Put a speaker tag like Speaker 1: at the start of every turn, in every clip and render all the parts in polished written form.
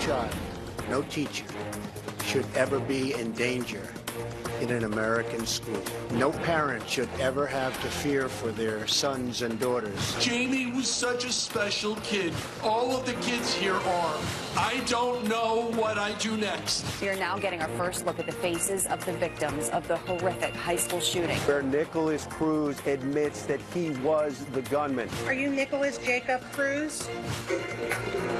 Speaker 1: child, no teacher should ever be in danger in an American school. No parent should ever have to fear for their sons and daughters.
Speaker 2: Jamie was such a special kid. All of the kids here are. I don't know what I do next.
Speaker 3: We are now getting our first look at the faces of the victims of the horrific high school shooting,
Speaker 4: where Nikolas Cruz admits that he was the gunman.
Speaker 5: Are you Nikolas Jacob Cruz?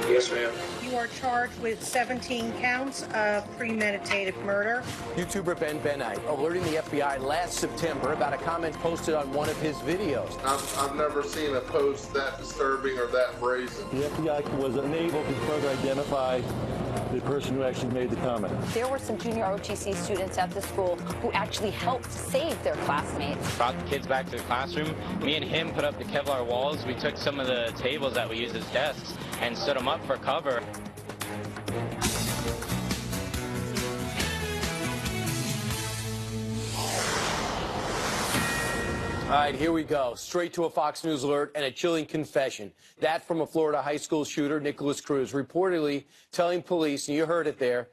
Speaker 6: Yes, ma'am.
Speaker 5: You are charged with 17 counts of premeditated murder.
Speaker 4: YouTuber Ben Benite alerting the FBI last September about a comment posted on one of his videos.
Speaker 7: I've never seen a post that disturbing or that brazen.
Speaker 8: The FBI was unable to further identify the person who actually made the comment.
Speaker 3: There were some junior OTC students at the school who actually helped save their classmates.
Speaker 9: Brought the kids back to the classroom. Me and him put up the Kevlar walls. We took some of the tables that we use as desks and stood them up for cover.
Speaker 4: All right, here we go. Straight to a Fox News alert and a chilling confession. That from a Florida high school shooter, Nikolas Cruz, reportedly telling police, and you heard it there,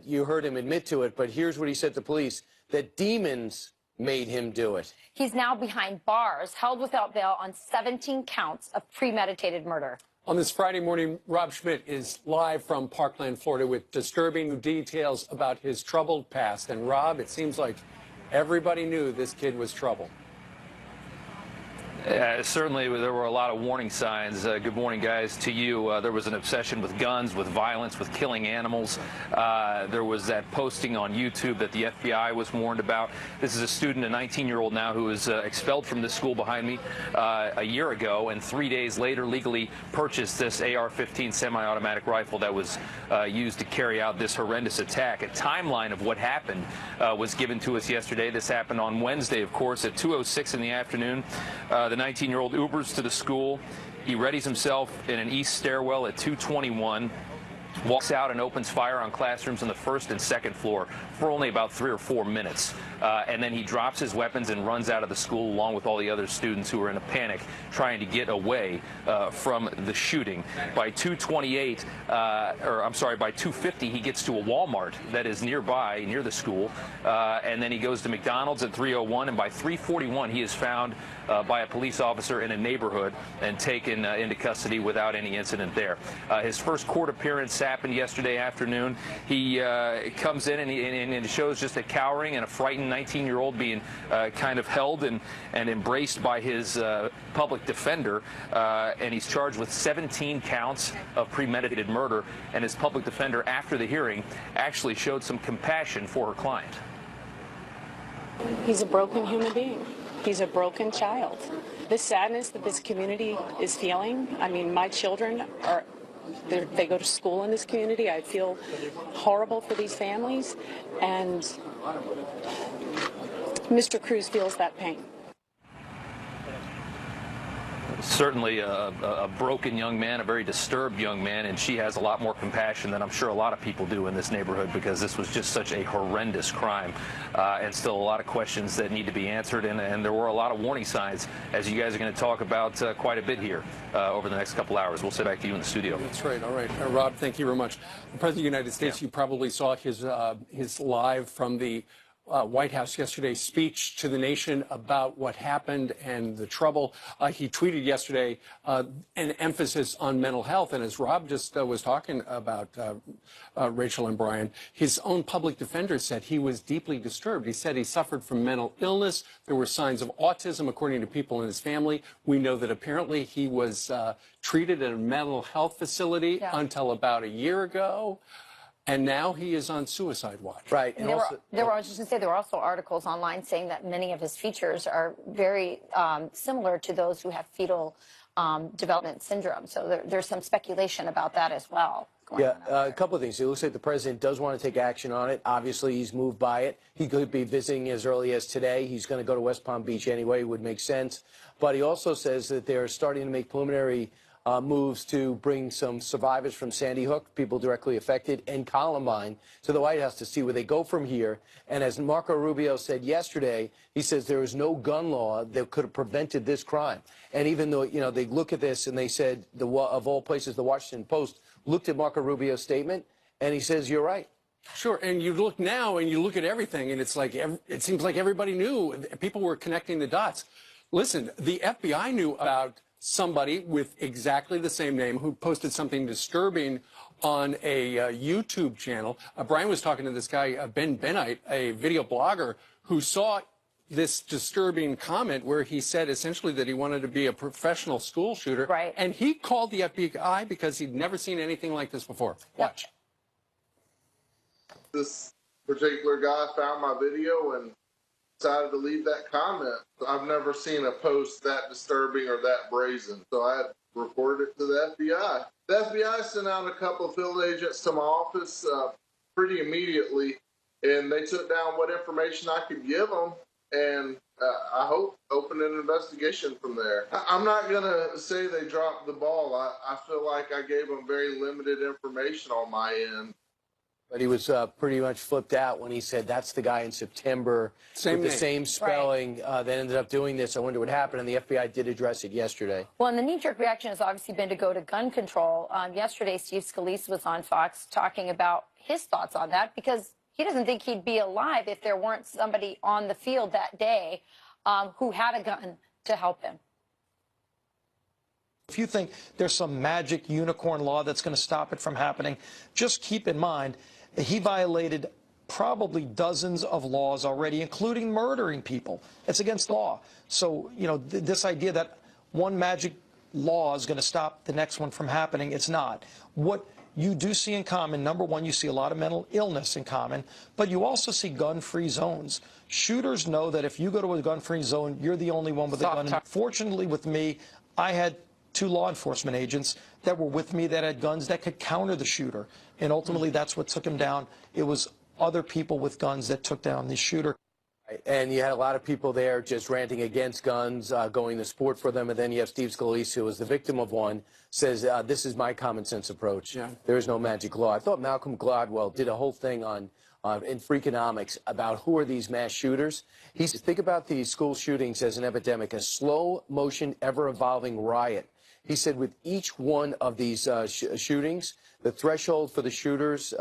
Speaker 4: you heard him admit to it, but here's what he said to police, that demons made him do it.
Speaker 3: He's now behind bars, held without bail on 17 counts of premeditated murder.
Speaker 10: On this Friday morning, Rob Schmidt is live from Parkland, Florida, with disturbing details about his troubled past. And Rob, it seems like everybody knew this kid was trouble.
Speaker 11: Certainly, there were a lot of warning signs. Good morning, guys, to you. There was an obsession with guns, with violence, with killing animals. There was that posting on YouTube that the FBI was warned about. This is a student, a 19-year-old now, who was expelled from this school behind me a year ago, and 3 days later legally purchased this AR-15 semi-automatic rifle that was used to carry out this horrendous attack. A timeline of what happened was given to us yesterday. This happened on Wednesday, of course, at 2:06 in the afternoon. The 19-year-old Ubers to the school. He readies himself in an east stairwell at 221, walks out and opens fire on classrooms on the first and second floor for only about 3 or 4 minutes. And then he drops his weapons and runs out of the school along with all the other students who are in a panic trying to get away from the shooting. By 2:28, by 2:50, he gets to a Walmart that is nearby, near the school. And then he goes to McDonald's at 3:01, and by 3:41, he is found by a police officer in a neighborhood and taken into custody without any incident there. His first court appearance happened yesterday afternoon. He comes in and it shows just a cowering and a frightened 19-year-old being kind of held and embraced by his public defender, and he's charged with 17 counts of premeditated murder. And his public defender, after the hearing, actually showed some compassion for her client.
Speaker 12: He's a broken human being. He's a broken child. The sadness that this community is feeling, I mean, my children are, they go to school in this community. I feel horrible for these families, and Mr. Cruz feels that pain.
Speaker 11: Certainly a broken young man, a very disturbed young man, and she has a lot more compassion than I'm sure a lot of people do in this neighborhood, because this was just such a horrendous crime, and still a lot of questions that need to be answered, and there were a lot of warning signs, as you guys are going to talk about quite a bit here over the next couple hours. We'll sit back to you in the studio.
Speaker 10: That's right. All right. Rob, thank you very much. The President of the United States, you probably saw his live from the White House yesterday speech to the nation about what happened and the trouble. He tweeted yesterday an emphasis on mental health. And as Rob just was talking about, Rachel and Brian, his own public defender said he was deeply disturbed. He said he suffered from mental illness. There were signs of autism, according to people in his family. We know that apparently he was treated at a mental health facility until about a year ago. And now he is on suicide watch.
Speaker 4: Right.
Speaker 3: And I was just going to say, there were also articles online saying that many of his features are very similar to those who have fetal development syndrome. So there's some speculation about that as well.
Speaker 4: Yeah, a couple of things. It looks like the president does want to take action on it. Obviously, he's moved by it. He could be visiting as early as today. He's going to go to West Palm Beach anyway. It would make sense. But he also says that they're starting to make preliminary moves to bring some survivors from Sandy Hook, people directly affected, and Columbine to the White House to see where they go from here. And as Marco Rubio said yesterday, he says there is no gun law that could have prevented this crime. And even though, they look at this and they said, of all places, the Washington Post looked at Marco Rubio's statement, and he says, you're right.
Speaker 10: Sure, and you look now and you look at everything, and it's like it seems like everybody knew. People were connecting the dots. Listen, the FBI knew about somebody with exactly the same name who posted something disturbing on a YouTube channel. Brian was talking to this guy, Ben Benite, a video blogger, who saw this disturbing comment where he said essentially that he wanted to be a professional school shooter.
Speaker 3: Right.
Speaker 10: And he called the FBI because he'd never seen anything like this before. Watch.
Speaker 7: This particular guy found my video and decided to leave that comment. I've never seen a post that disturbing or that brazen, so I reported it to the FBI. The FBI sent out a couple of field agents to my office pretty immediately, and they took down what information I could give them, and I hope open an investigation from there. I'm not going to say they dropped the ball. I feel like I gave them very limited information on my end.
Speaker 4: But he was pretty much flipped out when he said that's the guy in September with the same spelling that ended up doing this. I wonder what happened, and the FBI did address it yesterday.
Speaker 3: Well, and the knee-jerk reaction has obviously been to go to gun control. Yesterday, Steve Scalise was on Fox talking about his thoughts on that because he doesn't think he'd be alive if there weren't somebody on the field that day who had a gun to help him.
Speaker 13: If you think there's some magic unicorn law that's going to stop it from happening, just keep in mind he violated probably dozens of laws already, including murdering people. It's against the law. So, this idea that one magic law is going to stop the next one from happening, it's not. What you do see in common, number one, you see a lot of mental illness in common, but you also see gun-free zones. Shooters know that if you go to a gun-free zone, you're the only one with a gun. Fortunately, with me, I had 2 law enforcement agents that were with me that had guns that could counter the shooter. And ultimately, that's what took him down. It was other people with guns that took down the shooter.
Speaker 4: And you had a lot of people there just ranting against guns, going to sport for them. And then you have Steve Scalise, who was the victim of one, says, this is my common sense approach. Yeah. There is no magic law. I thought Malcolm Gladwell did a whole thing in Freakonomics about who are these mass shooters. He says, think about these school shootings as an epidemic, a slow motion, ever evolving riot. He said with each one of these shootings, the threshold for the shooters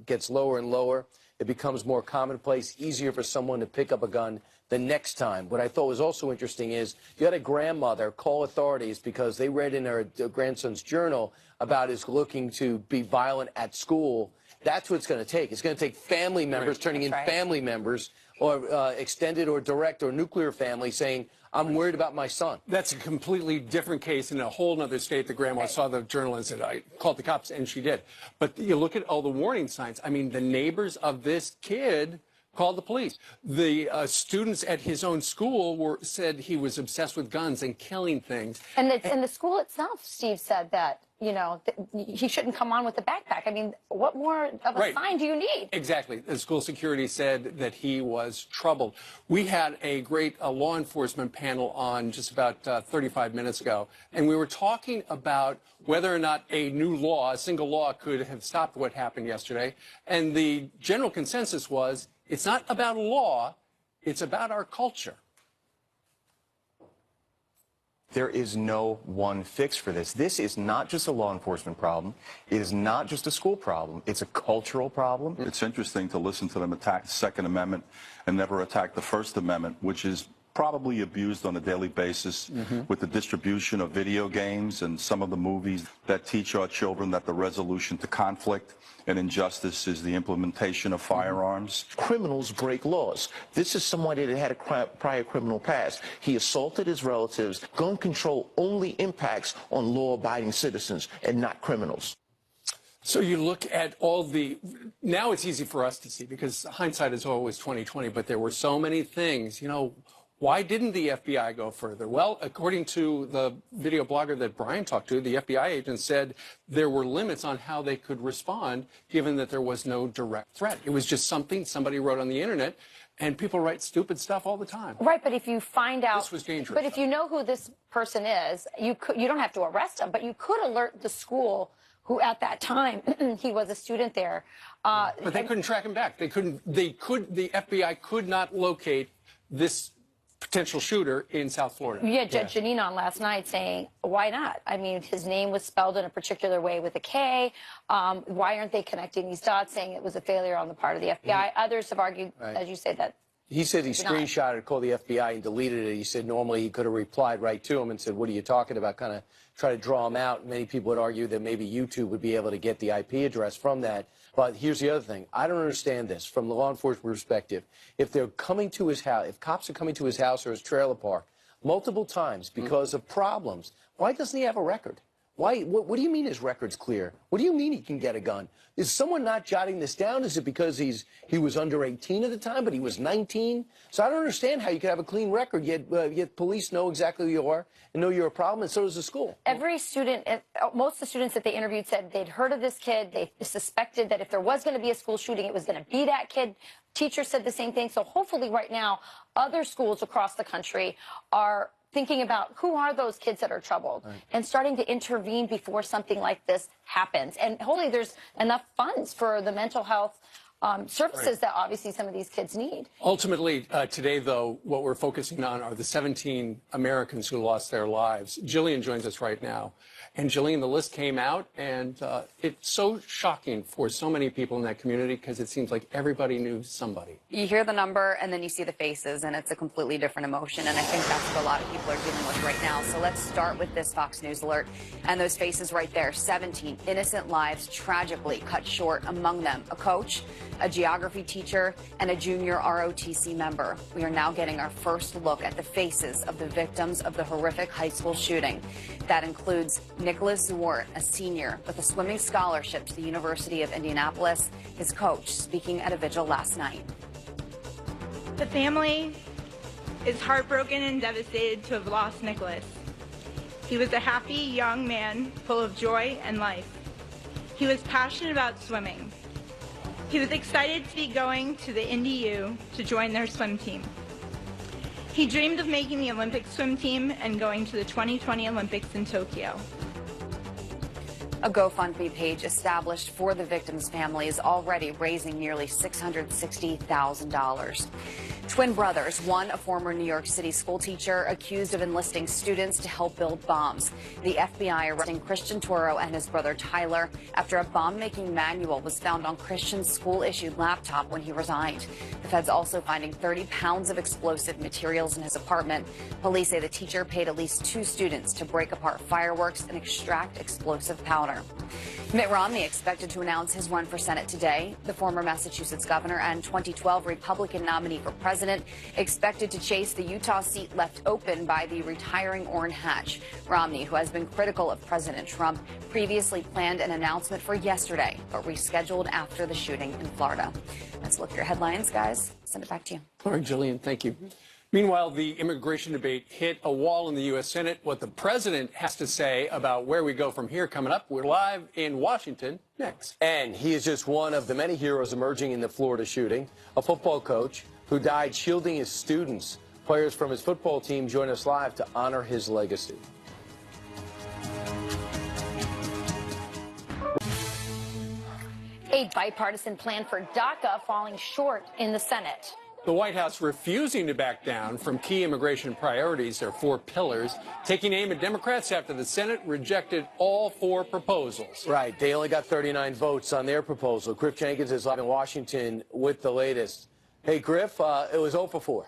Speaker 4: gets lower and lower. It becomes more commonplace, easier for someone to pick up a gun the next time. What I thought was also interesting is you had a grandmother call authorities because they read in her grandson's journal about his looking to be violent at school. That's what it's going to take. It's going to take family members turning in family members or extended or direct or nuclear family saying, I'm worried about my son.
Speaker 10: That's a completely different case in a whole other state. The grandma saw the journal and said, I called the cops, and she did. But you look at all the warning signs. I mean, the neighbors of this kid called the police. The students at his own school said he was obsessed with guns and killing things.
Speaker 3: And the school itself, Steve, said that, he shouldn't come on with a backpack. I mean, what more of a sign do you need?
Speaker 10: Exactly. The school security said that he was troubled. We had a great law enforcement panel on just about 35 minutes ago, and we were talking about whether or not a new law, a single law, could have stopped what happened yesterday. And the general consensus was, it's not about a law, it's about our culture.
Speaker 14: There is no one fix for this. This is not just a law enforcement problem. It is not just a school problem. It's a cultural problem.
Speaker 15: It's interesting to listen to them attack the Second Amendment and never attack the First Amendment, which is probably abused on a daily basis with the distribution of video games and some of the movies that teach our children that the resolution to conflict and injustice is the implementation of firearms.
Speaker 16: Criminals break laws. This is someone that had a prior criminal past. He assaulted his relatives. Gun control only impacts on law-abiding citizens and not criminals.
Speaker 10: So you look at all now it's easy for us to see because hindsight is always 20/20, but there were so many things, why didn't the FBI go further? Well, according to the video blogger that Brian talked to, the FBI agent said there were limits on how they could respond given that there was no direct threat. It was just something somebody wrote on the internet, And people write stupid stuff all the time.
Speaker 3: Right, but if you find out,
Speaker 10: This was dangerous.
Speaker 3: But if you know who this person is, you don't have to arrest him, but you could alert the school, who at that time he was a student there.
Speaker 10: But they couldn't track him back. The FBI could not locate this potential shooter in South Florida.
Speaker 3: We had Judge Janine on last night saying, why not? I mean, his name was spelled in a particular way with a K. Why aren't they connecting these dots, saying it was a failure on the part of the FBI? Others have argued, as you say, that
Speaker 4: he said he screenshotted, called the FBI, and deleted it. He said normally he could have replied right to him and said, what are you talking about? Kind of try to draw him out. Many people would argue that maybe YouTube would be able to get the IP address from that. But here's the other thing. I don't understand this from the law enforcement perspective. If they're coming to his house, if cops are coming to his house or his trailer park multiple times because of problems, why doesn't he have a record? Why? What do you mean his record's clear? What do you mean he can get a gun? Is someone not jotting this down? Is it because he was under 18 at the time, but he was 19? So I don't understand how you could have a clean record, yet police know exactly who you are and know you're a problem, and so does the school.
Speaker 3: Every student, most of the students that they interviewed said they'd heard of this kid. They suspected that if there was going to be a school shooting, it was going to be that kid. Teachers said the same thing. So hopefully right now, other schools across the country are thinking about who are those kids that are troubled and starting to intervene before something like this happens. And hopefully there's enough funds for the mental health services that obviously some of these kids need.
Speaker 10: Ultimately, today, though, what we're focusing on are the 17 Americans who lost their lives. Jillian joins us right now. And Jillian, the list came out, and it's so shocking for so many people in that community because it seems like everybody knew somebody.
Speaker 17: You hear the number, and then you see the faces, and it's a completely different emotion, and I think that's what a lot of people are dealing with right now. So let's start with this Fox News alert, and those faces right there, 17 innocent lives tragically cut short, among them a coach, a geography teacher, and a junior ROTC member. We are now getting our first look at the faces of the victims of the horrific high school shooting. That includes Nicholas Zwart, a senior with a swimming scholarship to the University of Indianapolis, his coach speaking at a vigil last night.
Speaker 18: The family is heartbroken and devastated to have lost Nicholas. He was a happy young man full of joy and life. He was passionate about swimming. He was excited to be going to the Indy U to join their swim team. He dreamed of making the Olympic swim team and going to the 2020 Olympics in Tokyo.
Speaker 17: A GoFundMe page established for the victims' family is already raising nearly $660,000. Twin brothers, one a former New York City school teacher accused of enlisting students to help build bombs. The FBI arresting Christian Toro and his brother Tyler after a bomb-making manual was found on Christian's school-issued laptop when he resigned. The feds also finding 30 pounds of explosive materials in his apartment. Police say the teacher paid at least 2 students to break apart fireworks and extract explosive powder. Mitt Romney expected to announce his run for Senate today. The former Massachusetts governor and 2012 Republican nominee for president expected to chase the Utah seat left open by the retiring Orrin Hatch. Romney, who has been critical of President Trump, previously planned an announcement for yesterday, but rescheduled after the shooting in Florida. Let's look at your headlines, guys. Send it back to you.
Speaker 10: All right, Jillian, thank you. Meanwhile, the immigration debate hit a wall in the U.S. Senate. What the president has to say about where we go from here coming up. We're live in Washington next.
Speaker 4: And he is just one of the many heroes emerging in the Florida shooting, a football coach who died shielding his students. Players from his football team join us live to honor his legacy.
Speaker 3: A bipartisan plan for DACA falling short in the Senate.
Speaker 10: The White House refusing to back down from key immigration priorities, their 4 pillars, taking aim at Democrats after the Senate rejected all 4 proposals.
Speaker 4: Right. They only got 39 votes on their proposal. Griff Jenkins is live in Washington with the latest. Hey, Griff, it was 0 for 4.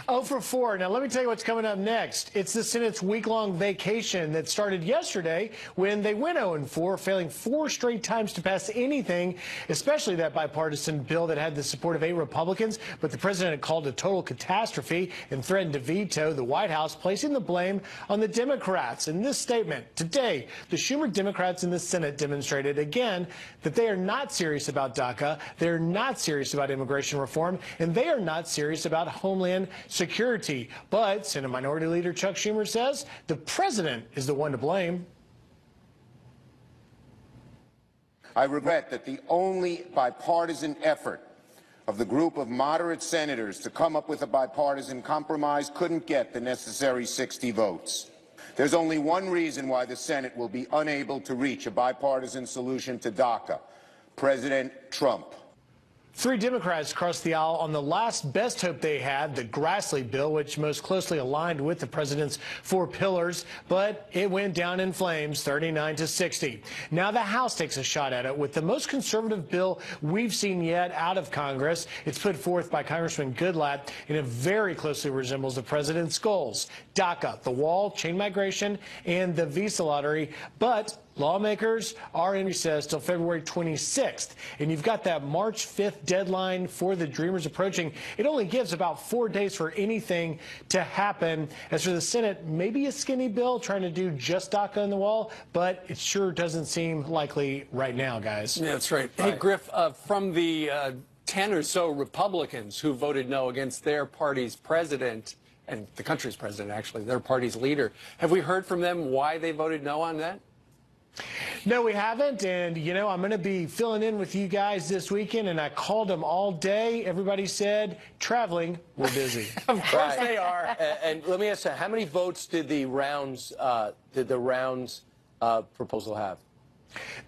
Speaker 19: 0 for 4. Now, let me tell you what's coming up next. It's the Senate's week-long vacation that started yesterday when they went 0 and 4, failing 4 straight times to pass anything, especially that bipartisan bill that had the support of 8 Republicans. But the president had called a total catastrophe and threatened to veto the White House, placing the blame on the Democrats. In this statement today, the Schumer Democrats in the Senate demonstrated again that they are not serious about DACA, they're not serious about immigration reform, and they are not serious about homeland security. But Senate Minority Leader Chuck Schumer says the president is the one to blame.
Speaker 20: I regret that the only bipartisan effort of the group of moderate senators to come up with a bipartisan compromise couldn't get the necessary 60 votes. There's only one reason why the Senate will be unable to reach a bipartisan solution to DACA: President Trump.
Speaker 19: 3 Democrats crossed the aisle on the last best hope they had, the Grassley bill, which most closely aligned with the president's 4 pillars, but it went down in flames, 39-60. Now the House takes a shot at it with the most conservative bill we've seen yet out of Congress. It's put forth by Congressman Goodlatte, and it very closely resembles the president's goals: DACA, the wall, chain migration, and the visa lottery. But lawmakers are in recess till February 26th, and you've got that March 5th deadline for the Dreamers approaching. It only gives about 4 days for anything to happen. As for the Senate, maybe a skinny bill trying to do just DACA on the wall, but it sure doesn't seem likely right now, guys.
Speaker 10: Yeah, that's right. Hey, Griff, from the 10 or so Republicans who voted no against their party's president, and the country's president, actually, their party's leader, have we heard from them why they voted no on that?
Speaker 19: No, we haven't, and you know, I'm going to be filling in with you guys this weekend, and I called them all day. Everybody said, traveling, we're busy.
Speaker 4: Of course they are. And let me ask you, how many votes did the rounds proposal have?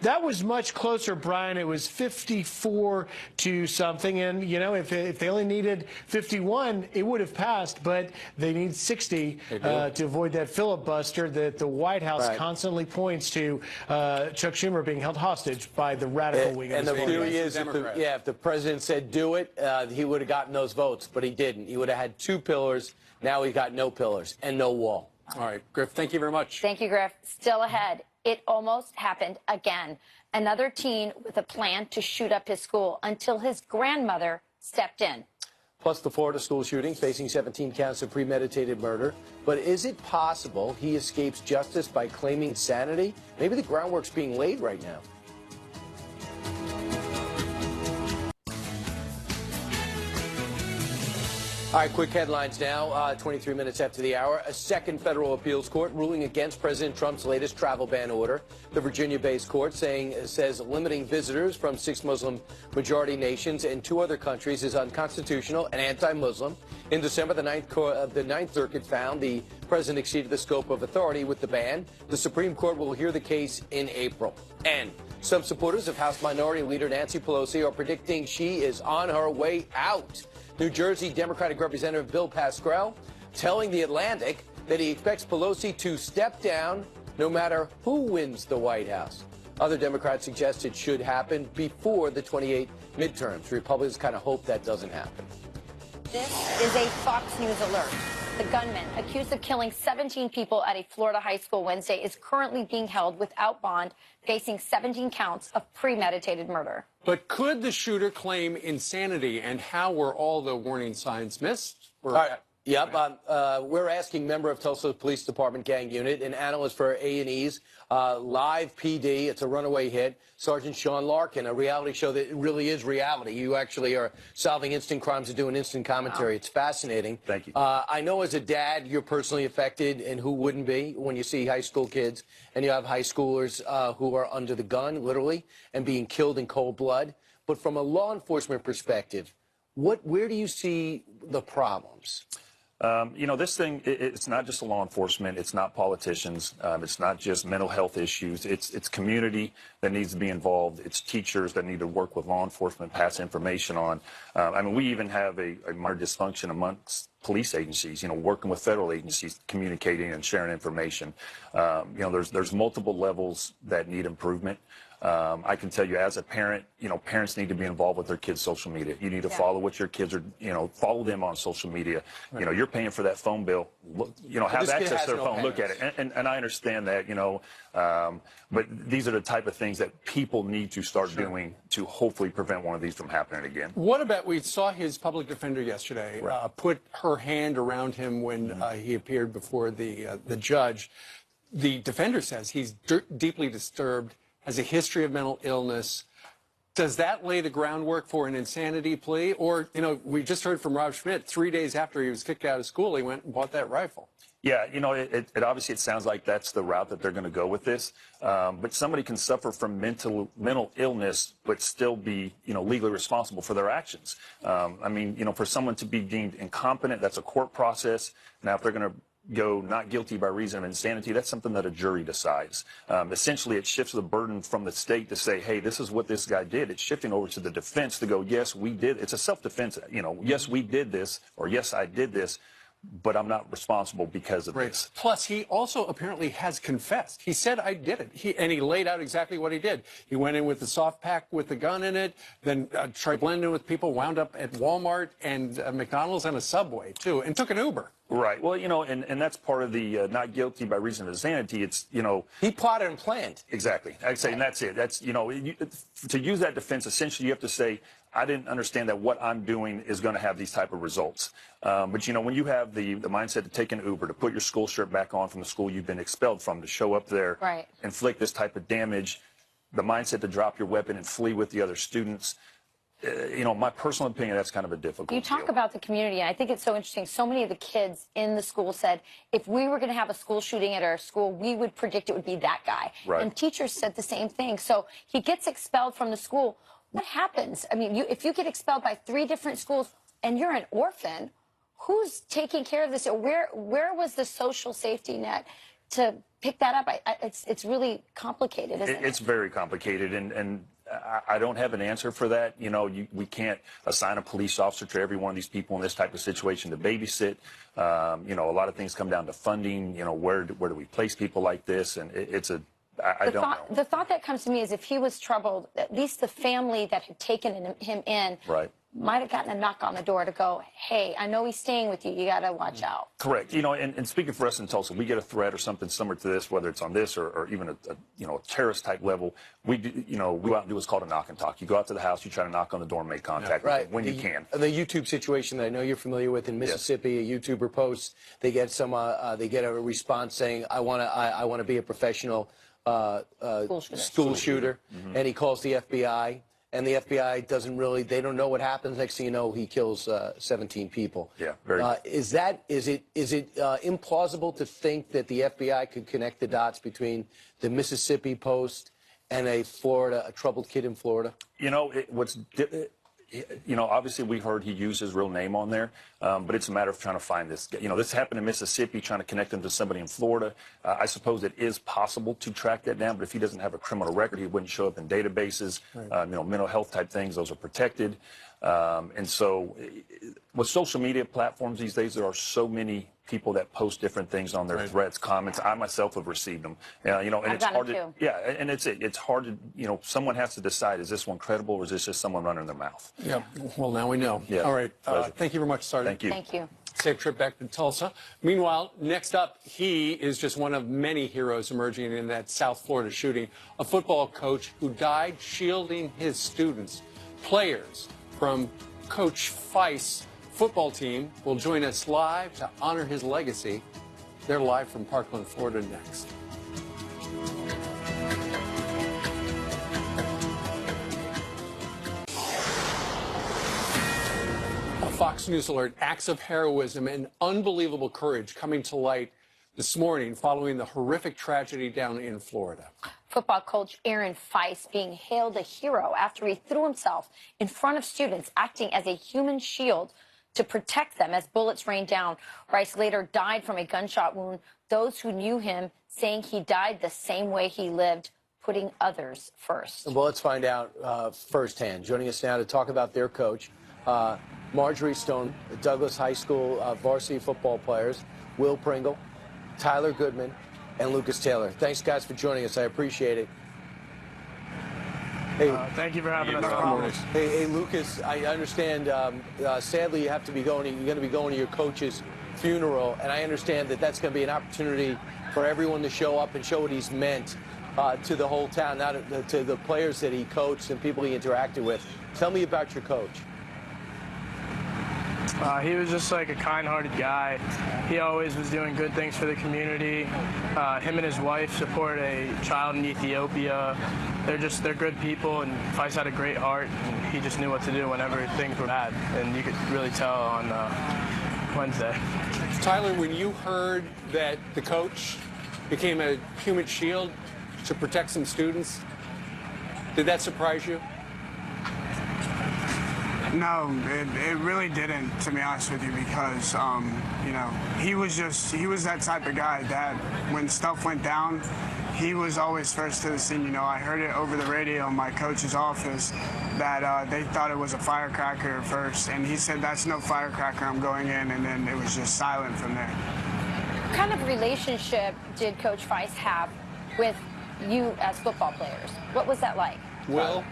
Speaker 19: That was much closer, Brian. It was 54 to something. And, you know, if they only needed 51, it would have passed. But they need 60 to avoid that filibuster that the White House constantly points to Chuck Schumer being held hostage by the radical wing.
Speaker 4: And the theory is, if the president said do it, he would have gotten those votes. But he didn't. He would have had 2 pillars. Now he got no pillars and no wall.
Speaker 10: All right, Griff, thank you very much.
Speaker 3: Thank you, Griff. Still ahead. It almost happened again. Another teen with a plan to shoot up his school until his grandmother stepped in.
Speaker 4: Plus the Florida school shooting, facing 17 counts of premeditated murder. But is it possible he escapes justice by claiming insanity? Maybe the groundwork's being laid right now. All right, quick headlines now, 23 minutes after the hour. A second federal appeals court ruling against President Trump's latest travel ban order. The Virginia-based court says limiting visitors from 6 Muslim-majority nations and 2 other countries is unconstitutional and anti-Muslim. In December, the Ninth Circuit found the president exceeded the scope of authority with the ban. The Supreme Court will hear the case in April. And some supporters of House Minority Leader Nancy Pelosi are predicting she is on her way out. New Jersey Democratic Representative Bill Pascrell telling The Atlantic that he expects Pelosi to step down no matter who wins the White House. Other Democrats suggest it should happen before the 28 midterms. Republicans kind of hope that doesn't happen.
Speaker 3: This is a Fox News alert. The gunman accused of killing 17 people at a Florida high school Wednesday is currently being held without bond, facing 17 counts of premeditated murder.
Speaker 10: But could the shooter claim insanity, and how were all the warning signs missed?
Speaker 4: All right. Yep. We're asking member of Tulsa Police Department gang unit and analyst for A&E's Live PD. It's a runaway hit. Sergeant Sean Larkin, a reality show that really is reality. You actually are solving instant crimes and doing instant commentary. Wow. It's fascinating.
Speaker 15: Thank you.
Speaker 4: I know as a dad, you're personally affected, and who wouldn't be when you see high school kids and you have high schoolers who are under the gun, literally, and being killed in cold blood. But from a law enforcement perspective, where do you see the problems?
Speaker 21: You know, this thing, it's not just law enforcement. It's not politicians. It's not just mental health issues. It's community that needs to be involved. It's teachers that need to work with law enforcement, pass information on. I mean, we even have a minor dysfunction amongst police agencies, you know, working with federal agencies, communicating and sharing information. You know, there's multiple levels that need improvement. I can tell you as a parent, you know, parents need to be involved with their kids' social media. You need to follow what your kids are, you know, follow them on social media. Right. You know, you're paying for that phone bill. Look, you know, have access to their phone. Look at it. And I understand that, you know, but these are the type of things that people need to start doing to hopefully prevent one of these from happening again.
Speaker 10: What about, we saw his public defender yesterday put her hand around him when he appeared before the judge. The defender says he's deeply disturbed, has a history of mental illness. Does that lay the groundwork for an insanity plea? Or, you know, we just heard from Rob Schmidt, 3 days after he was kicked out of school, he went and bought that rifle.
Speaker 21: Yeah, you know, it obviously it sounds like that's the route that they're going to go with this. But somebody can suffer from mental illness but still be, you know, legally responsible for their actions. I mean, you know, for someone to be deemed incompetent, that's a court process. Now, if they're going to go not guilty by reason of insanity, that's something that a jury decides. Essentially, it shifts the burden from the state to say, hey, this is what this guy did. It's shifting over to the defense to go, yes, we did. It's a self-defense, you know, yes, we did this, or yes, I did this, but I'm not responsible because of this.
Speaker 10: Plus, he also apparently has confessed. He said, I did it. And he laid out exactly what he did. He went in with the soft pack with the gun in it, then tried to blend in with people, wound up at Walmart and McDonald's and a Subway, too, and took an Uber.
Speaker 21: Right. Well, you know, and that's part of the not guilty by reason of insanity. It's, you know.
Speaker 4: He plotted and planned.
Speaker 21: Exactly. I'd say, and that's it. That's, you know, to use that defense, essentially you have to say, I didn't understand that what I'm doing is going to have these type of results. But, you know, when you have the mindset to take an Uber, to put your school shirt back on from the school you've been expelled from, to show up there, inflict this type of damage, the mindset to drop your weapon and flee with the other students, you know, my personal opinion, that's kind of a difficult
Speaker 3: You talk about the community, and I think it's so interesting. So many of the kids in the school said, if we were going to have a school shooting at our school, we would predict it would be that guy.
Speaker 21: Right.
Speaker 3: And teachers said the same thing. So he gets expelled from the school. What happens? I mean, if you get expelled by 3 different schools and you're an orphan, who's taking care of this? Where was the social safety net to pick that up? It's really complicated, isn't it?
Speaker 21: It's very complicated, and I don't have an answer for that. You know, we can't assign a police officer to every one of these people in this type of situation to babysit. You know, a lot of things come down to funding. You know, where do we place people like this? And I don't know.
Speaker 3: The thought that comes to me is if he was troubled, at least the family that had taken him in might have gotten a knock on the door to go, hey, I know he's staying with you. You got to watch out.
Speaker 21: Correct. You know, and speaking for us in Tulsa, we get a threat or something similar to this, whether it's on this or even a terrorist type level. We go out and do what's called a knock and talk. You go out to the house, you try to knock on the door and make contact with them when you can.
Speaker 4: The YouTube situation that I know you're familiar with in Mississippi, a YouTuber posts, they get a response saying, I want to be a professional school shooter, and he calls the FBI. And the FBI they don't know what happens. Next thing you know, he kills 17 people.
Speaker 21: Yeah, very.
Speaker 4: Is it implausible to think that the FBI could connect the dots between the Mississippi Post and a troubled kid in Florida?
Speaker 21: You know, obviously we heard he used his real name on there, but it's a matter of trying to find this. You know, this happened in Mississippi, trying to connect him to somebody in Florida. I suppose it is possible to track that down, but if he doesn't have a criminal record, he wouldn't show up in databases. You know, mental health type things, those are protected. And so with social media platforms these days, there are so many people that post different things on their threads, comments. I myself have received them. You know, and it's hard to, and it's hard to, you know, someone has to decide, is this one credible or is this just someone running their mouth?
Speaker 10: Yeah, well, now we know.
Speaker 21: Yeah.
Speaker 10: All right. Thank you very much, Sergeant.
Speaker 21: Thank you.
Speaker 3: Thank you.
Speaker 10: Safe trip back to Tulsa. Meanwhile, next up, he is just one of many heroes emerging in that South Florida shooting. A football coach who died shielding his students. Players from Coach Feist's football team will join us live to honor his legacy. They're live from Parkland, Florida next. A Fox News alert, acts of heroism and unbelievable courage coming to light this morning following the horrific tragedy down in Florida.
Speaker 3: Football coach Aaron Feist being hailed a hero after he threw himself in front of students, acting as a human shield to protect them as bullets rained down. Rice later died from a gunshot wound. Those who knew him saying he died the same way he lived, putting others first.
Speaker 4: Well, let's find out firsthand. Joining us now to talk about their coach, Marjorie Stone, Douglas High School varsity football players, Will Pringle, Tyler Goodman, and Lucas Taylor. Thanks, guys, for joining us. I appreciate it. Hey,
Speaker 1: thank you for having us.
Speaker 4: Hey, Lucas, I understand, sadly, you're going to be going to your coach's funeral, and I understand that that's going to be an opportunity for everyone to show up and show what he's meant to the whole town, not to the players that he coached and people he interacted with. Tell me about your coach.
Speaker 1: He was just like a kind-hearted guy. He always was doing good things for the community. Him and his wife support a child in Ethiopia. They're good people, and Feist had a great heart, and he just knew what to do whenever things were bad. And you could really tell on Wednesday.
Speaker 10: Tyler, when you heard that the coach became a human shield to protect some students, did that surprise you?
Speaker 2: No, it really didn't, to be honest with you, because, you know, he was that type of guy that when stuff went down, he was always first to the scene. You know, I heard it over the radio in my coach's office that they thought it was a firecracker at first, and he said, "That's no firecracker, I'm going in," and then it was just silent from there.
Speaker 3: What kind of relationship did Coach Feist have with you as football players? What was that like?
Speaker 10: Will?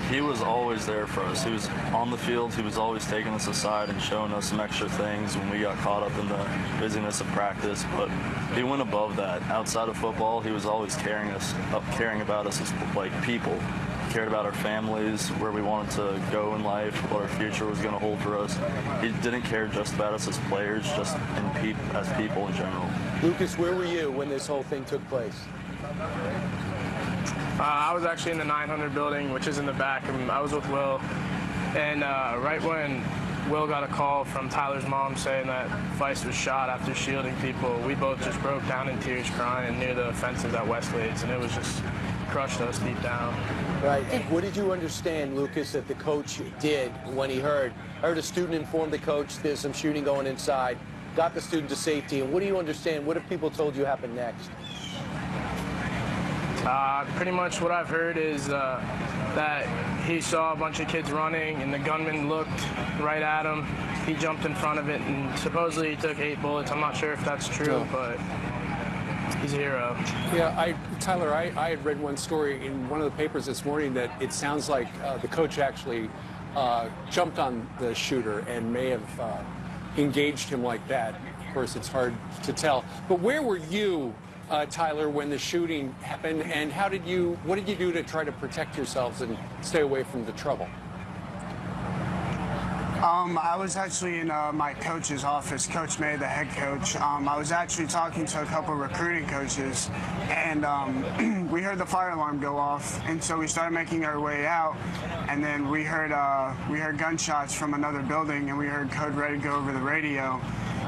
Speaker 22: He was always there for us. He was on the field. He was always taking us aside and showing us some extra things when we got caught up in the busyness of practice. But he went above that. Outside of football, he was always caring about us as like people. He cared about our families, where we wanted to go in life, what our future was going to hold for us. He didn't care just about us as players, just as people in general.
Speaker 4: Lucas, where were you when this whole thing took place?
Speaker 1: I was actually in the 900 building, which is in the back, and I was with Will. And right when Will got a call from Tyler's mom saying that Feist was shot after shielding people, we both just broke down in tears crying near the fences at Westlades, and it was just crushed us deep down.
Speaker 4: Right. And what did you understand, Lucas, that the coach did when he heard a student informed the coach there's some shooting going inside, got the student to safety, and what do you understand? What have people told you happened next?
Speaker 1: Pretty much what I've heard is that he saw a bunch of kids running and the gunman looked right at him. He jumped in front of it and supposedly he took 8 bullets. I'm not sure if that's true, but he's a hero.
Speaker 10: Yeah, Tyler, I had read one story in one of the papers this morning that it sounds like the coach actually jumped on the shooter and may have engaged him like that. Of course, it's hard to tell. But where were you, Tyler, when the shooting happened, and what did you do to try to protect yourselves and stay away from the trouble?
Speaker 2: I was actually in my coach's office, Coach May, the head coach. I was actually talking to a couple of recruiting coaches, and we heard the fire alarm go off, and so we started making our way out, and then we heard gunshots from another building, and we heard Code Red go over the radio,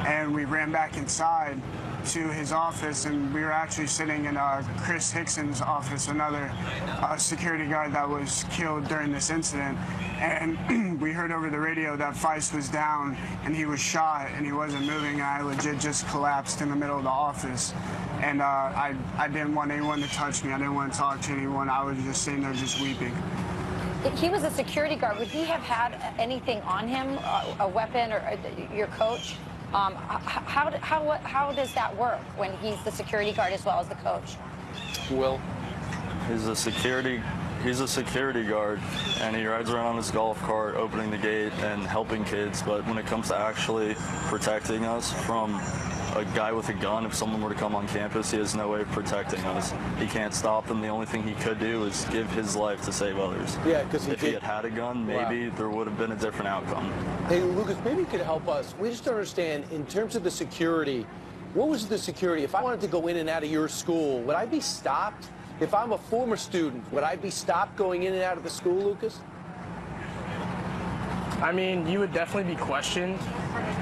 Speaker 2: and we ran back inside to his office, and we were actually sitting in Chris Hickson's office, another security guard that was killed during this incident. And we heard over the radio that Feist was down and he was shot and he wasn't moving, and I legit just collapsed in the middle of the office. And I didn't want anyone to touch me. I didn't want to talk to anyone. I was just sitting there just weeping.
Speaker 3: He was a security guard. Would he have had anything on him, a weapon, or your coach? How does that work when he's the security guard as well as the coach?
Speaker 10: Will?
Speaker 22: He's a security guard, and he rides around on his golf cart, opening the gate and helping kids. But when it comes to actually protecting us from a guy with a gun, if someone were to come on campus, he has no way of protecting us. He can't stop them. The only thing he could do is give his life to save others.
Speaker 4: Yeah, because
Speaker 22: if he had had a gun, maybe there would have been a different outcome.
Speaker 4: Hey, Lucas, maybe you could help us. We just don't understand, in terms of the security, what was the security? If I wanted to go in and out of your school, would I be stopped? If I'm a former student, would I be stopped going in and out of the school, Lucas?
Speaker 1: I mean, you would definitely be questioned.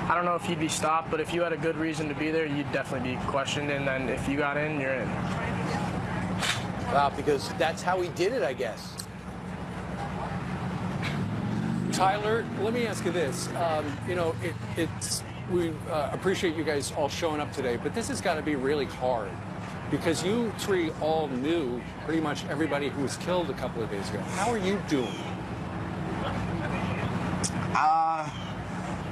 Speaker 1: I don't know if you'd be stopped, but if you had a good reason to be there, you'd definitely be questioned, and then if you got in, you're in.
Speaker 4: Wow, because that's how he did it, I guess.
Speaker 10: Tyler, let me ask you this. You know, we appreciate you guys all showing up today, but this has got to be really hard because you three all knew pretty much everybody who was killed a couple of days ago. How are you doing?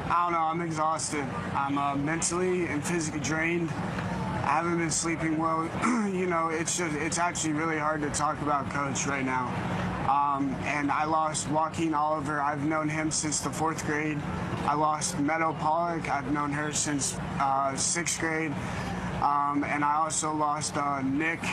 Speaker 2: I don't know. I'm exhausted. I'm mentally and physically drained. I haven't been sleeping well. You know, it's actually really hard to talk about Coach right now. And I lost Joaquin Oliver. I've known him since the 4th grade. I lost Meadow Pollock. I've known her since 6th grade. And I also lost Nick,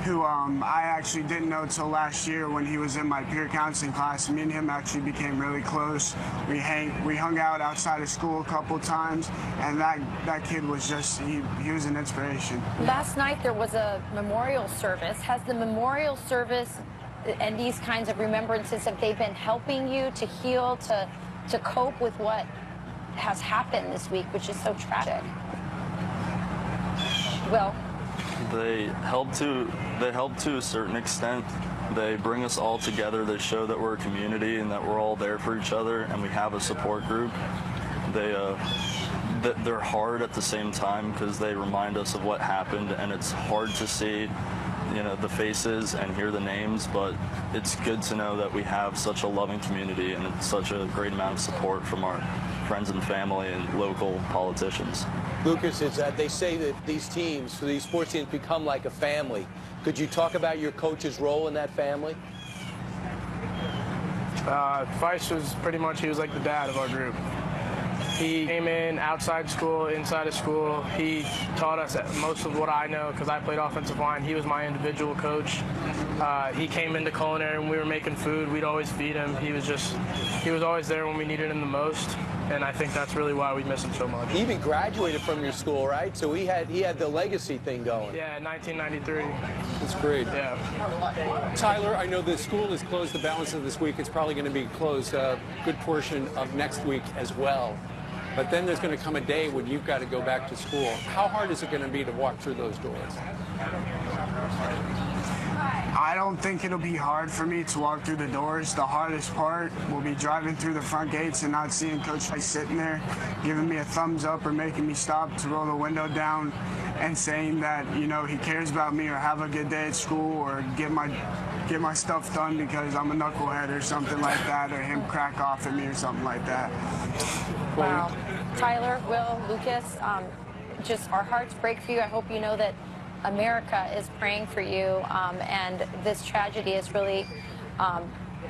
Speaker 2: who I actually didn't know till last year when he was in my peer counseling class. Me and him actually became really close. We hung out outside of school a couple times, and that kid was just, he was an inspiration.
Speaker 3: Last night there was a memorial service. Has the memorial service and these kinds of remembrances, have they been helping you to heal, to to cope with what has happened this week, which is so tragic? Will?
Speaker 22: They help to a certain extent. They bring us all together. They show that we're a community and that we're all there for each other, and we have a support group. They're hard at the same time because they remind us of what happened, and it's hard to see, you know, the faces and hear the names, but it's good to know that we have such a loving community and such a great amount of support from our friends and family and local politicians.
Speaker 4: Lucas, they say that these teams, these sports teams, become like a family. Could you talk about your coach's role in that family?
Speaker 1: Feist was pretty much, he was like the dad of our group. He came in outside school, inside of school. He taught us most of what I know because I played offensive line. He was my individual coach. He came into culinary when we were making food. We'd always feed him. He was always there when we needed him the most. And I think that's really why we miss him so much.
Speaker 4: He even graduated from your school, right? So he had the legacy thing going.
Speaker 1: Yeah, 1993.
Speaker 10: That's great.
Speaker 1: Yeah.
Speaker 10: Tyler, I know the school is closed the balance of this week. It's probably going to be closed a good portion of next week as well. But then there's going to come a day when you've got to go back to school. How hard is it going to be to walk through those doors?
Speaker 2: I don't think it'll be hard for me to walk through the doors. The hardest part will be driving through the front gates and not seeing Coach Feist sitting there, giving me a thumbs up or making me stop to roll the window down and saying that, you know, he cares about me or have a good day at school or get my stuff done because I'm a knucklehead or something like that, or him crack off at me or something like that.
Speaker 3: Wow. Tyler, Will, Lucas, just our hearts break for you. I hope you know that America is praying for you, and this tragedy has really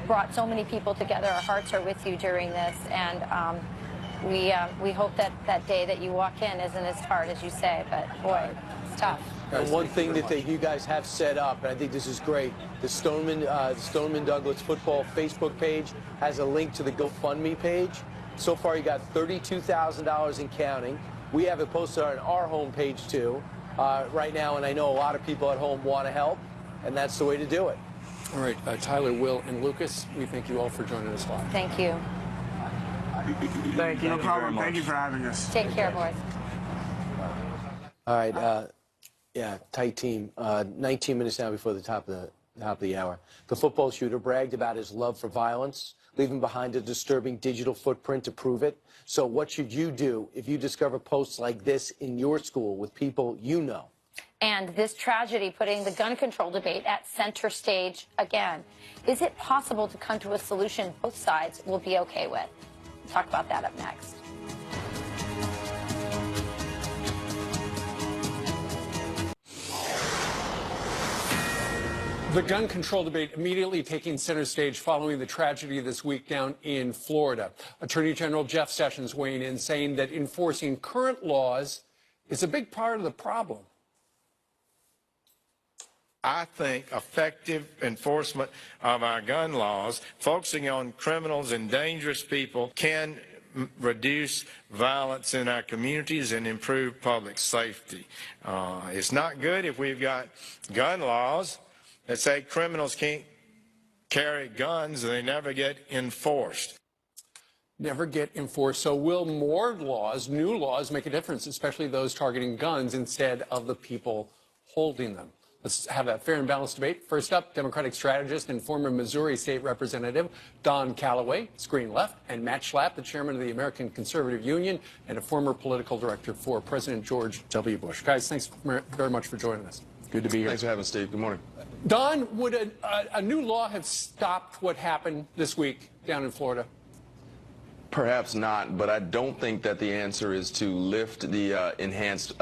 Speaker 3: brought so many people together. Our hearts are with you during this, and we hope that that day that you walk in isn't as hard as you say, but boy, it's tough.
Speaker 4: And one thing that you guys have set up, and I think this is great, the Stoneman Douglas football Facebook page has a link to the GoFundMe page. So far, you got $32,000 and counting. We have it posted on our homepage too right now, and I know a lot of people at home want to help, and that's the way to do it.
Speaker 10: All right, Tyler, Will, and Lucas, we thank you all for joining us live.
Speaker 3: Thank you.
Speaker 1: Thank you.
Speaker 2: No problem. Thank you for having us.
Speaker 3: Take care, boys.
Speaker 4: All right. Yeah, tight team. 19 minutes now before the top of the hour. The football shooter bragged about his love for violence, leaving behind a disturbing digital footprint to prove it. So what should you do if you discover posts like this in your school with people you know?
Speaker 3: And this tragedy putting the gun control debate at center stage again. Is it possible to come to a solution both sides will be okay with? We'll talk about that up next.
Speaker 10: The gun control debate immediately taking center stage following the tragedy this week down in Florida. Attorney General Jeff Sessions weighing in, saying that enforcing current laws is a big part of the problem.
Speaker 5: I think effective enforcement of our gun laws, focusing on criminals and dangerous people, can reduce violence in our communities and improve public safety. It's not good if we've got gun laws that say criminals can't carry guns and they never get enforced.
Speaker 10: Never get enforced. So will more laws, new laws, make a difference, especially those targeting guns instead of the people holding them? Let's have a fair and balanced debate. First up, Democratic strategist and former Missouri State Representative Don Calloway, screen left, and Matt Schlapp, the chairman of the American Conservative Union and a former political director for President George W. Bush. Guys, thanks very much for joining us.
Speaker 6: Good to be here. Thanks for having us, Steve. Good morning.
Speaker 10: Don, would a new law have stopped what happened this week down in Florida?
Speaker 6: Perhaps not, but I don't think that the answer is to lift the enhanced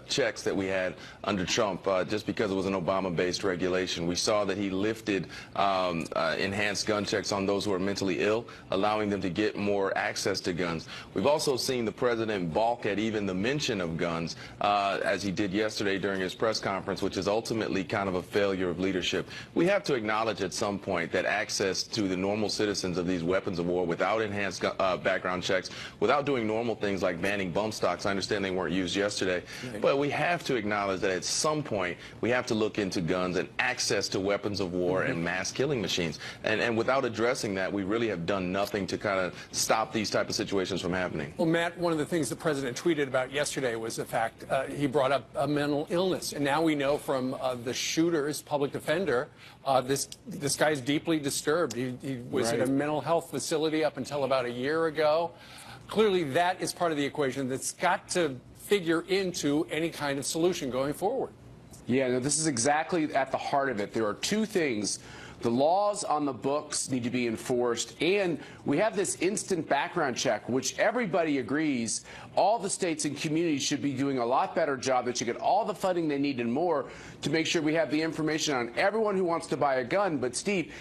Speaker 6: checks that we had under Trump just because it was an Obama-based regulation. We saw that he lifted enhanced gun checks on those who are mentally ill, allowing them to get more access to guns. We've also seen the president balk at even the mention of guns, as he did yesterday during his press conference, which is ultimately kind of a failure of leadership. We have to acknowledge at some point that access to the normal citizens of these weapons of war war without enhanced background checks, without doing normal things like banning bump stocks. I understand they weren't used yesterday, but we have to acknowledge that at some point we have to look into guns and access to weapons of war and mass killing machines. And without addressing that, we really have done nothing to kind of stop these type of situations from happening.
Speaker 10: Well, Matt, one of the things the president tweeted about yesterday was the fact he brought up a mental illness. And now we know from the shooter's public defender, this guy's deeply disturbed. He was at a mental health facility up until about a year ago. Clearly, that is part of the equation that's got to figure into any kind of solution going forward.
Speaker 8: Yeah, no, this is exactly at the heart of it. There are two things. The laws on the books need to be enforced, and we have this instant background check, which everybody agrees all the states and communities should be doing a lot better job. They should get all the funding they need and more to make sure we have the information on everyone who wants to buy a gun. But, Steve,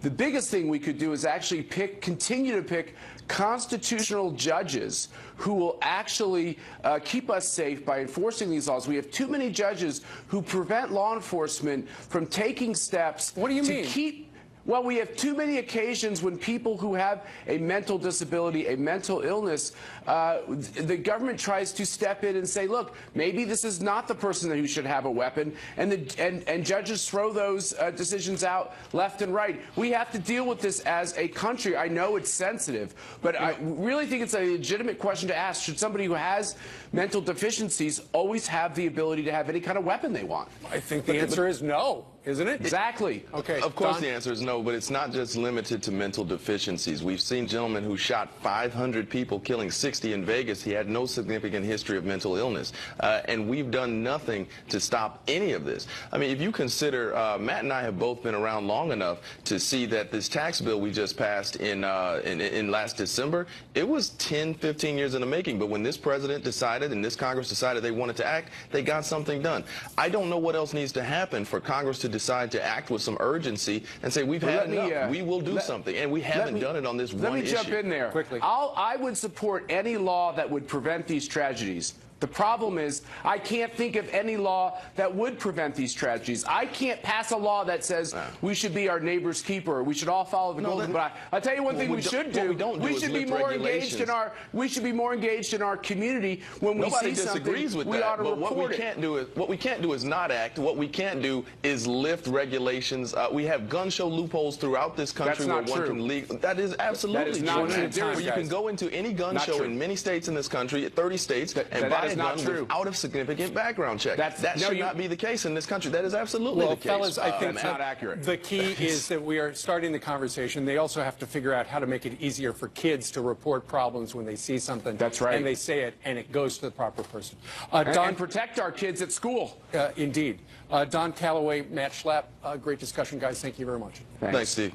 Speaker 8: the biggest thing we could do is actually continue to pick constitutional judges who will actually keep us safe by enforcing these laws. We have too many judges who prevent law enforcement from taking steps.
Speaker 10: What do you
Speaker 8: to
Speaker 10: mean?
Speaker 8: Well, we have too many occasions when people who have a mental disability, a mental illness, the government tries to step in and say, look, maybe this is not the person who should have a weapon, and judges throw those decisions out left and right. We have to deal with this as a country. I know it's sensitive, but I really think it's a legitimate question to ask. Should somebody who has mental deficiencies always have the ability to have any kind of weapon they want?
Speaker 10: I think the answer is no, isn't it?
Speaker 8: Exactly.
Speaker 10: Okay.
Speaker 6: Of course, the answer is no, but it's not just limited to mental deficiencies. We've seen gentlemen who shot 500 people, killing 60 in Vegas. He had no significant history of mental illness, and we've done nothing to stop any of this. I mean, if you consider, Matt and I have both been around long enough to see that this tax bill we just passed in last December, it was 10, 15 years in the making. But when this president decided and this Congress decided they wanted to act, they got something done. I don't know what else needs to happen for Congress to decide to act with some urgency and say we've had enough. We will do something, and we haven't done it on this one issue.
Speaker 8: Let me jump in there quickly. I would support any law that would prevent these tragedies. The problem is I can't think of any law that would prevent these tragedies. I can't pass a law that says we should be our neighbor's keeper, or we should all follow the golden. But I'll tell you one thing we should do. We should be more engaged in our. We should be more engaged in our community when we see something.
Speaker 6: Nobody disagrees with
Speaker 8: we
Speaker 6: that.
Speaker 8: ought to
Speaker 6: but
Speaker 8: report
Speaker 6: what we can't do is not act. What we can't do is lift regulations. We have gun show loopholes throughout this country where one can leak. That is absolutely true. You can go into any gun show in many states in this country, 30 states, and buy a gun without a significant background check. That should not be the case in this country. That is absolutely the case.
Speaker 10: Fellas, I think
Speaker 6: it's not accurate.
Speaker 10: The key is that we are starting the conversation. They also have to figure out how to make it easier for kids to report problems when they see something.
Speaker 8: That's right.
Speaker 10: And they say it, and it goes to the proper person.
Speaker 8: And protect our kids at school.
Speaker 10: Indeed. Don Calloway, Matt Schlapp, great discussion, guys. Thank you very much.
Speaker 6: Thanks, Steve.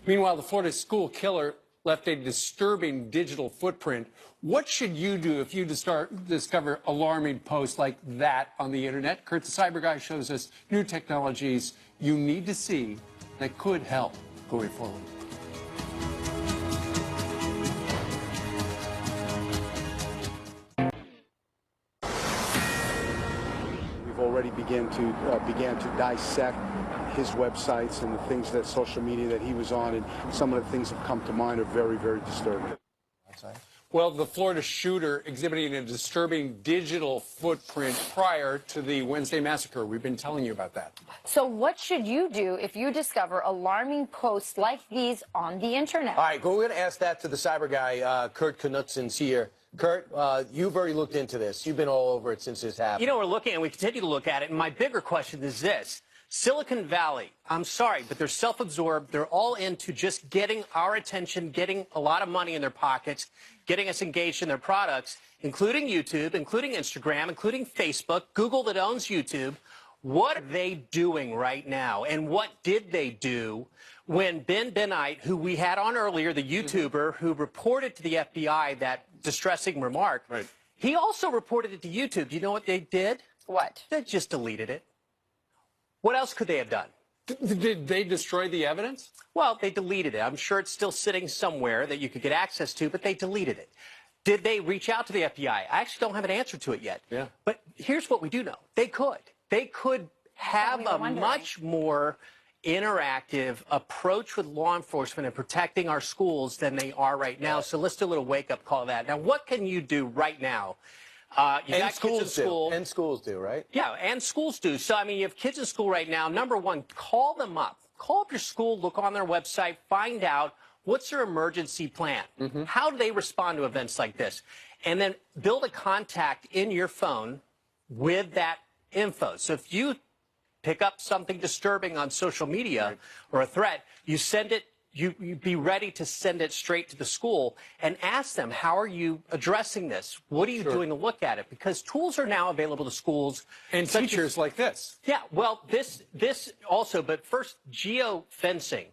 Speaker 10: Meanwhile, the Florida school killer left a disturbing digital footprint. What should you do if you discover alarming posts like that on the internet? Kurt the Cyber Guy shows us new technologies you need to see that could help going forward.
Speaker 9: We've already began to dissect his websites and the things that social media that he was on, and some of the things that come to mind are very, very disturbing.
Speaker 10: Well, the Florida shooter exhibiting a disturbing digital footprint prior to the Wednesday massacre. We've been telling you about that.
Speaker 3: So what should you do if you discover alarming posts like these on the internet?
Speaker 4: All right, we're going to ask that to the cyber guy, Kurt Knudsen's here. Kurt, you've already looked into this. You've been all over it since this happened.
Speaker 23: You know, we're looking, and we continue to look at it. And my bigger question is this. Silicon Valley, I'm sorry, but they're self-absorbed. They're all into just getting our attention, getting a lot of money in their pockets, getting us engaged in their products, including YouTube, including Instagram, including Facebook, Google that owns YouTube. What are they doing right now? And what did they do when Ben Benite, who we had on earlier, the YouTuber who reported to the FBI that distressing remark, he also reported it to YouTube. Do you know what they did?
Speaker 3: What?
Speaker 23: They just deleted it. What else could they have done?
Speaker 10: Did they destroy the evidence?
Speaker 23: Well, they deleted it. I'm sure it's still sitting somewhere that you could get access to, but they deleted it. Did they reach out to the FBI? I actually don't have an answer to it yet.
Speaker 10: Yeah.
Speaker 23: But here's what we do know. They could. They could have a much more interactive approach with law enforcement and protecting our schools than they are right now. So let's do a little wake-up call of that. Now, what can you do right now? You've got kids in school.
Speaker 4: And schools do, right?
Speaker 23: Yeah, and schools do. So, I mean, you have kids in school right now. Number one, call them up. Call up your school, look on their website, find out what's their emergency plan. How do they respond to events like this? And then build a contact in your phone with that info. So if you pick up something disturbing on social media or a threat, you send it. You be ready to send it straight to the school and ask them, how are you addressing this? What are you doing to look at it? Because tools are now available to schools.
Speaker 10: And teachers like this.
Speaker 23: Yeah, well, this also, but first, geofencing.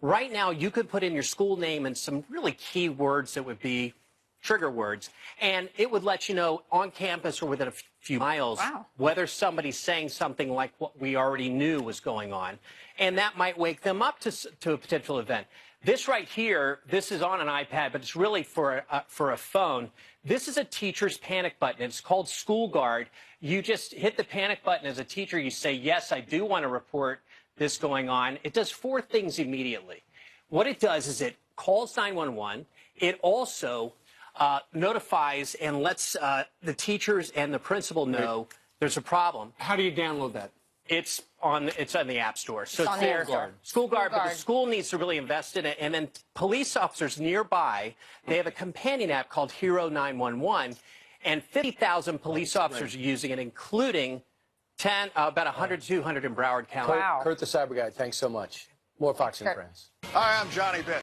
Speaker 23: Right now, you could put in your school name and some really key words that would be trigger words, and it would let you know on campus or within a few miles whether somebody's saying something like what we already knew was going on, and that might wake them up to a potential event. This right here, this is on an iPad, but it's really for a phone. This is a teacher's panic button. It's called School Guard. You just hit the panic button as a teacher. You say, yes, I do want to report this going on. It does 4 things immediately. What it does is it calls 911. It also notifies and lets the teachers and the principal know there's a problem.
Speaker 10: How do you download that?
Speaker 23: It's on the App Store. So
Speaker 3: it's there.
Speaker 23: School Guard, but the school needs to really invest in it. And then police officers nearby, they have a companion app called Hero 911, and 50,000 police officers are using it, including about 100 to 200 in Broward County.
Speaker 4: Kurt the Cyber Guy, thanks so much. More Fox and Friends.
Speaker 7: Hi, I'm Johnny Bitt.